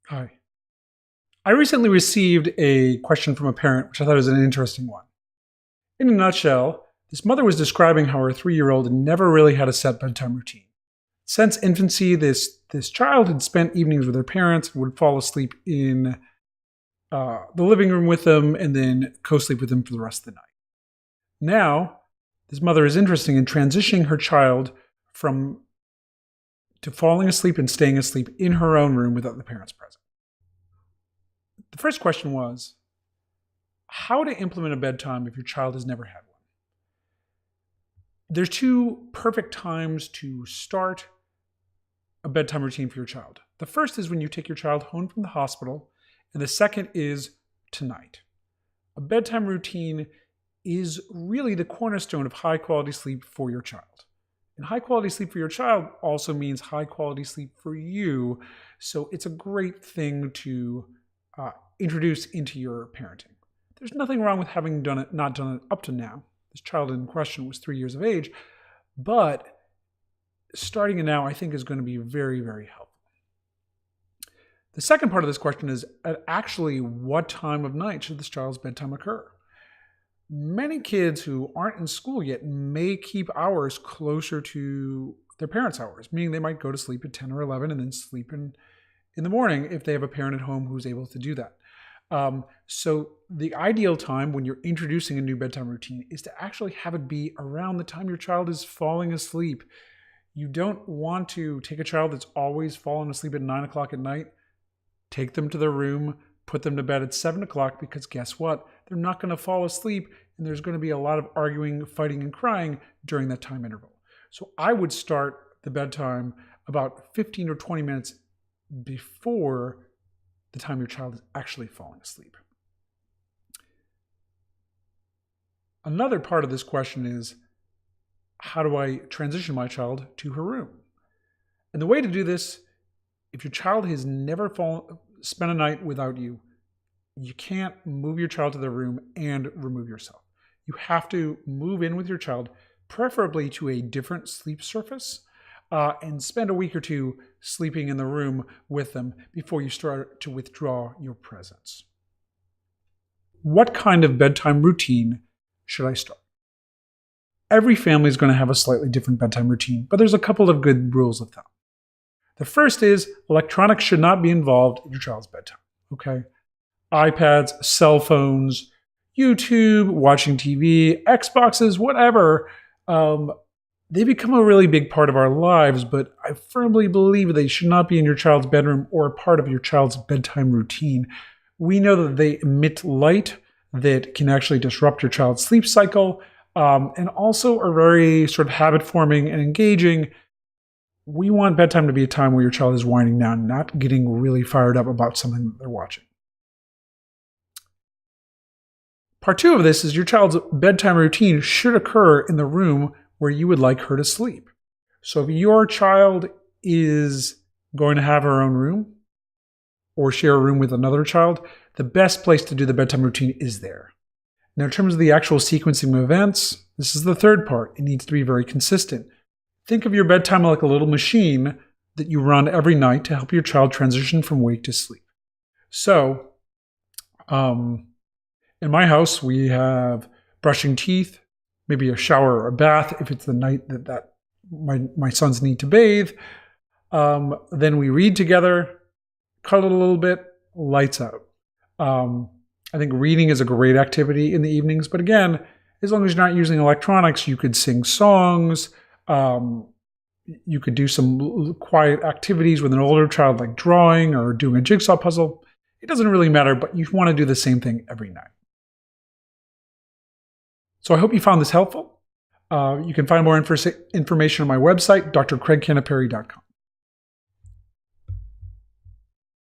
Hi. I recently received a question from a parent, which I thought was an interesting one. In a nutshell, this mother was describing how her 3-year-old never really had a set bedtime routine. Since infancy, this child had spent evenings with her parents and would fall asleep in the living room with them and then co-sleep with them for the rest of the night. Now, this mother is interested in transitioning her child from to falling asleep and staying asleep in her own room without the parents present. The first question was how to implement a bedtime if your child has never had one. There's two perfect times to start a bedtime routine for your child. The first is when you take your child home from the hospital, and the second is tonight. A bedtime routine is really the cornerstone of high quality sleep for your child. And high quality sleep for your child also means high quality sleep for you. So it's a great thing to introduce into your parenting. There's nothing wrong with having not done it up to now. This child in question was 3 years of age, but starting it now, I think, is going to be very, very helpful. The second part of this question is at actually what time of night should this child's bedtime occur? Many kids who aren't in school yet may keep hours closer to their parents' hours, meaning they might go to sleep at 10 or 11 and then sleep in the morning if they have a parent at home who's able to do that. So the ideal time when you're introducing a new bedtime routine is to actually have it be around the time your child is falling asleep. You don't want to take a child that's always fallen asleep at 9 o'clock at night, take them to their room, put them to bed at 7 o'clock, because guess what? They're not going to fall asleep, and there's going to be a lot of arguing, fighting, and crying during that time interval. So I would start the bedtime about 15 or 20 minutes before the time your child is actually falling asleep. Another part of this question is, how do I transition my child to her room? And the way to do this, if your child has never spent a night without you, you can't move your child to their room and remove yourself. You have to move in with your child, preferably to a different sleep surface, and spend a week or two sleeping in the room with them before you start to withdraw your presence. What kind of bedtime routine should I start? Every family is going to have a slightly different bedtime routine, but there's a couple of good rules of thumb. The first is electronics should not be involved in your child's bedtime. Okay? iPads, cell phones, YouTube, watching TV, Xboxes, whatever. They become a really big part of our lives, but I firmly believe they should not be in your child's bedroom or a part of your child's bedtime routine. We know that they emit light that can actually disrupt your child's sleep cycle, and also are very sort of habit forming and engaging. We want bedtime to be a time where your child is winding down, not getting really fired up about something that they're watching. Part two of this is your child's bedtime routine should occur in the room where you would like her to sleep. So if your child is going to have her own room or share a room with another child, the best place to do the bedtime routine is there. Now, in terms of the actual sequencing of events, this is the third part. It needs to be very consistent. Think of your bedtime like a little machine that you run every night to help your child transition from wake to sleep. So, in my house, we have brushing teeth, maybe a shower or a bath if it's the night that my sons need to bathe. Then we read together, cuddle a little bit, lights out. I think reading is a great activity in the evenings, but again, as long as you're not using electronics, you could sing songs. You could do some quiet activities with an older child, like drawing or doing a jigsaw puzzle. It doesn't really matter, but you want to do the same thing every night. So I hope you found this helpful. You can find more information on my website, drcraigcanaperry.com.